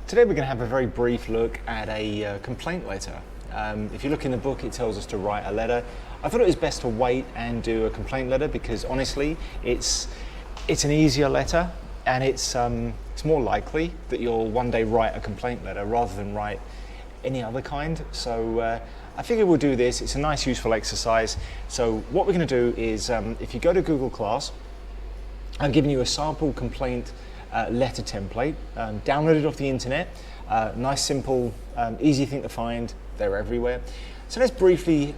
Today we're going to have a very brief look at a complaint letter. If you look in the book, it tells us to write a letter. I thought it was best to wait and do a complaint letter because honestly, it's an easier letter, and it's more likely that you'll one day write a complaint letter rather than write any other kind. So I figured we'll do this. It's a nice, useful exercise. So what we're going to do is, if you go to Google Class, I've given you a sample complaint letter template, downloaded off the internet. Nice, simple, easy thing to find. They're everywhere. So let's briefly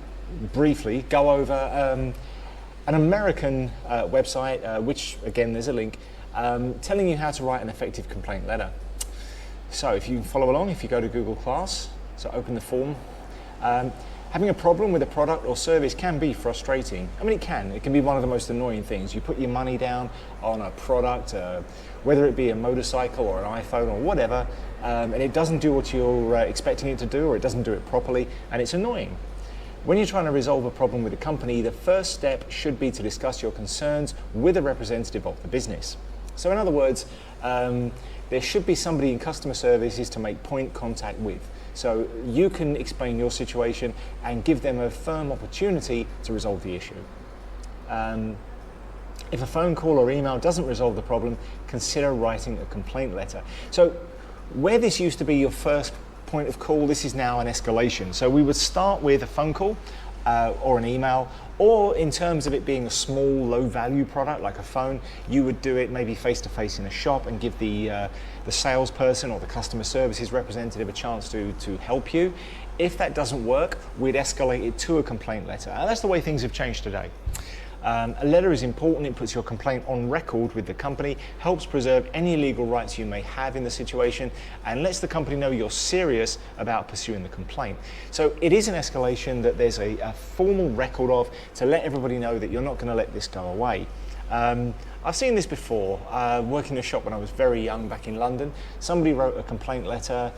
go over an American website, which again there's a link, telling you how to write an effective complaint letter. So if you follow along, if you go to Google Class, so open the form. Having a problem with a product or service can be frustrating. I mean, it can be one of the most annoying things. You put your money down on a product, whether it be a motorcycle or an iPhone or whatever, and it doesn't do what you're expecting it to do, or it doesn't do it properly, and it's annoying. When you're trying to resolve a problem with a company, the first step should be to discuss your concerns with a representative of the business. So in other words, there should be somebody in customer services to make point contact with. So you can explain your situation and give them a firm opportunity to resolve the issue. If a phone call or email doesn't resolve the problem, consider writing a complaint letter. So where this used to be your first point of call, this is now an escalation. So we would start with a phone call or an email, or in terms of it being a small, low-value product like a phone, you would do it maybe face-to-face in a shop and give the salesperson or the customer services representative a chance to help you. If that doesn't work, we'd escalate it to a complaint letter. And that's the way things have changed today. A letter is important. It puts your complaint on record with the company, helps preserve any legal rights you may have in the situation, and lets the company know you're serious about pursuing the complaint. So it is an escalation that there's a formal record of, to let everybody know that you're not going to let this go away. I've seen this before, working in a shop when I was very young back in London. Somebody wrote a complaint letter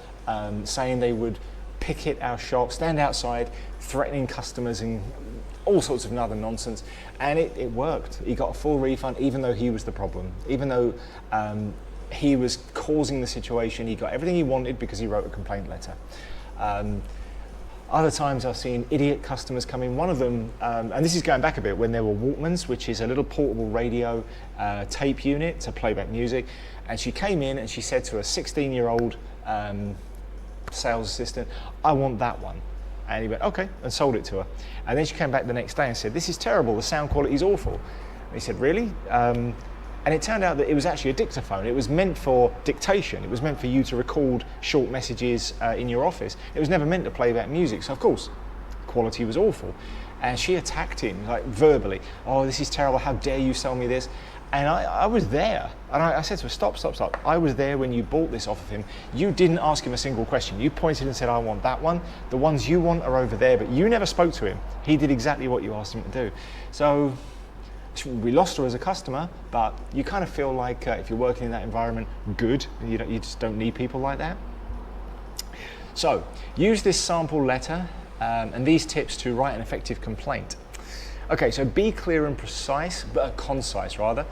saying they would picket our shop, stand outside, threatening customers and all sorts of other nonsense, and it worked. He got a full refund, even though he was the problem, even though he was causing the situation. He got everything he wanted because he wrote a complaint letter. Other times I've seen idiot customers come in. One of them, and this is going back a bit, when there were Walkmans, which is a little portable radio tape unit to play back music, and she came in and she said to a 16-year-old sales assistant, "I want that one." And he went, "Okay," and sold it to her. And then she came back the next day and said, "This is terrible, the sound quality is awful." And he said, "Really?" And it turned out that it was actually a dictaphone. It was meant for dictation. It was meant for you to record short messages in your office. It was never meant to play back music. So of course, quality was awful. And she attacked him, like verbally. "Oh, this is terrible, how dare you sell me this?" And I was there, and I said to her, stop. I was there when you bought this off of him. You didn't ask him a single question. You pointed and said, "I want that one. The ones you want are over there," but you never spoke to him. He did exactly what you asked him to do. So we lost her as a customer, but you kind of feel like if you're working in that environment, good. You just don't need people like that. So use this sample letter and these tips to write an effective complaint. Okay, so be clear and precise, but concise rather.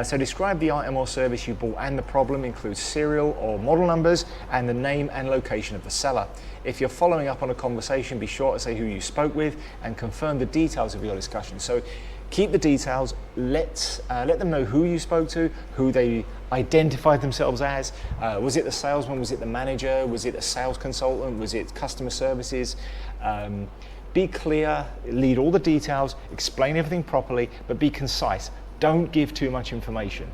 So describe the item or service you bought, and the problem includes serial or model numbers and the name and location of the seller. If you're following up on a conversation, be sure to say who you spoke with and confirm the details of your discussion. So keep the details, let them know who you spoke to, who they identified themselves as. Was it the salesman? Was it the manager? Was it a sales consultant? Was it customer services? Be clear, lead all the details, explain everything properly, but be concise. Don't give too much information.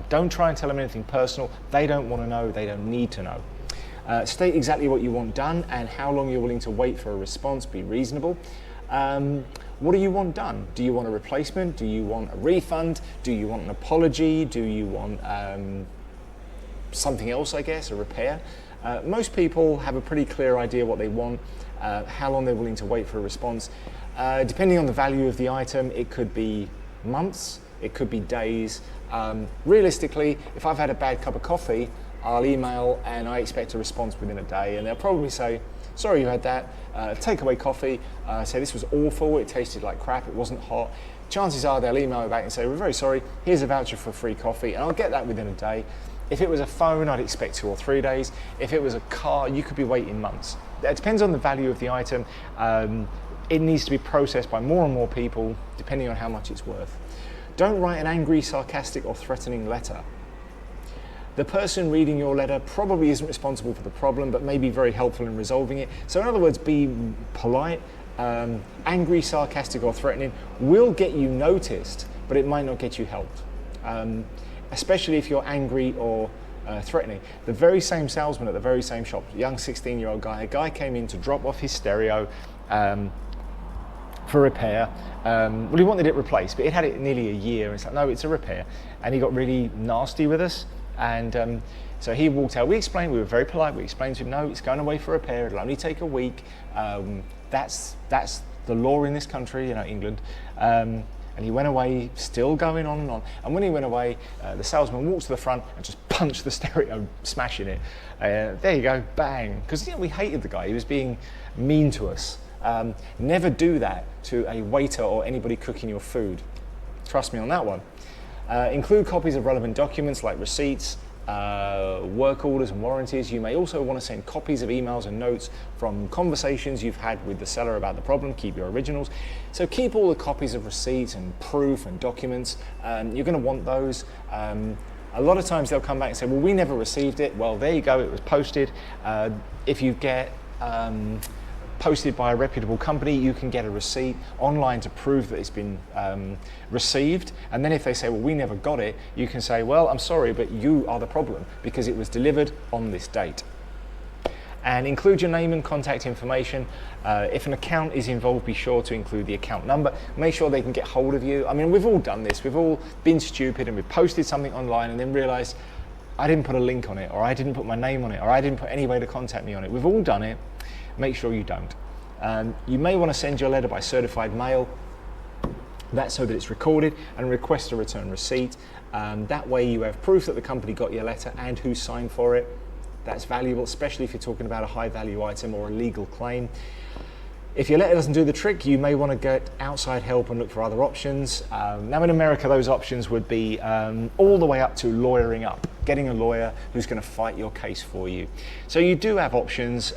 Don't try and tell them anything personal. They don't want to know, they don't need to know. State exactly what you want done and how long you're willing to wait for a response. Be reasonable. What do you want done? Do you want a replacement? Do you want a refund? Do you want an apology? Do you want something else, I guess, a repair? Most people have a pretty clear idea what they want, how long they're willing to wait for a response. Depending on the value of the item, it could be months, it could be days. Realistically, if I've had a bad cup of coffee, I'll email and I expect a response within a day, and they'll probably say, "Sorry you had that, takeaway coffee, say this was awful, it tasted like crap, it wasn't hot." Chances are they'll email me back and say, "We're very sorry, here's a voucher for free coffee," and I'll get that within a day. If it was a phone, I'd expect 2 or 3 days. If it was a car, you could be waiting months. It depends on the value of the item. It needs to be processed by more and more people, depending on how much it's worth. Don't write an angry, sarcastic, or threatening letter. The person reading your letter probably isn't responsible for the problem, but may be very helpful in resolving it. So in other words, be polite. Angry, sarcastic, or threatening will get you noticed, but it might not get you helped. Especially if you're angry or threatening. The very same salesman at the very same shop, young 16-year-old guy, a guy came in to drop off his stereo for repair. Well, he wanted it replaced, but he'd had it nearly a year, and it's like, no, it's a repair. And he got really nasty with us. And so he walked out. We explained, we were very polite. We explained to him, no, it's going away for repair. It'll only take a week. That's the law in this country, England. And he went away, still going on and on. And when he went away, the salesman walked to the front and just punched the stereo, smashing it. There you go, bang. Because we hated the guy. He was being mean to us. Never do that to a waiter or anybody cooking your food. Trust me on that one. Include copies of relevant documents like receipts, work orders and warranties. You may also want to send copies of emails and notes from conversations you've had with the seller about the problem. Keep your originals. So keep all the copies of receipts and proof and documents. You're going to want those. A lot of times they'll come back and say, well, we never received it. Well, there you go, it was posted. If you get posted by a reputable company, you can get a receipt online to prove that it's been received. And then if they say, well, we never got it, you can say, well, I'm sorry, but you are the problem because it was delivered on this date. And include your name and contact information. If an account is involved, be sure to include the account number. Make sure they can get hold of you. I mean, we've all done this. We've all been stupid and we've posted something online and then realized I didn't put a link on it, or I didn't put my name on it, or I didn't put any way to contact me on it. We've all done it. Make sure you don't. You may want to send your letter by certified mail. That's so that it's recorded, and request a return receipt. That way you have proof that the company got your letter and who signed for it. That's valuable, especially if you're talking about a high value item or a legal claim. If your letter doesn't do the trick, you may want to get outside help and look for other options. Now in America, those options would be all the way up to lawyering up, getting a lawyer who's going to fight your case for you. So you do have options.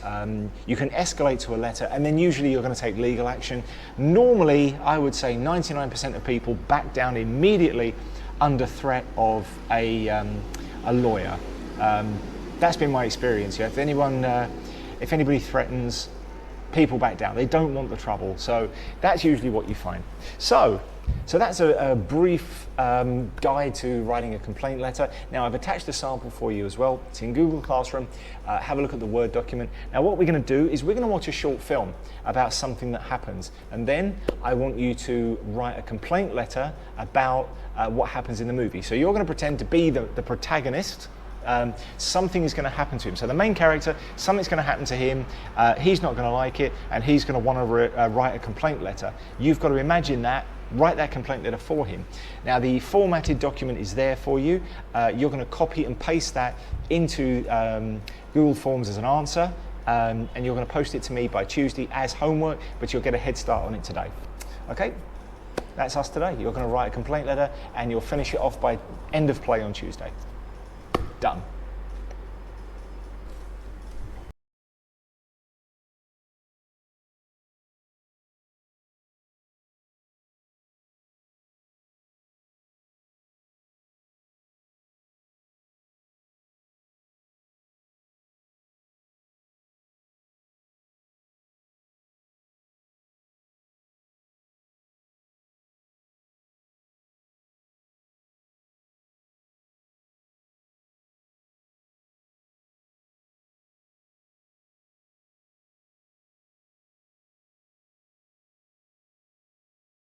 You can escalate to a letter, and then usually you're going to take legal action. Normally, I would say 99% of people back down immediately under threat of a lawyer. That's been my experience. If anybody threatens, people back down. They don't want the trouble. So that's usually what you find. So that's a brief guide to writing a complaint letter. Now I've attached a sample for you as well. It's in Google Classroom. Have a look at the Word document. Now what we're going to do is we're going to watch a short film about something that happens. And then I want you to write a complaint letter about what happens in the movie. So you're going to pretend to be the protagonist. Something is going to happen to him. So the main character, something's going to happen to him, he's not going to like it, and he's going to want to write a complaint letter. You've got to imagine that, write that complaint letter for him. Now the formatted document is there for you. You're going to copy and paste that into Google Forms as an answer, and you're going to post it to me by Tuesday as homework, but you'll get a head start on it today. Okay? That's us today. You're going to write a complaint letter and you'll finish it off by end of play on Tuesday. Done.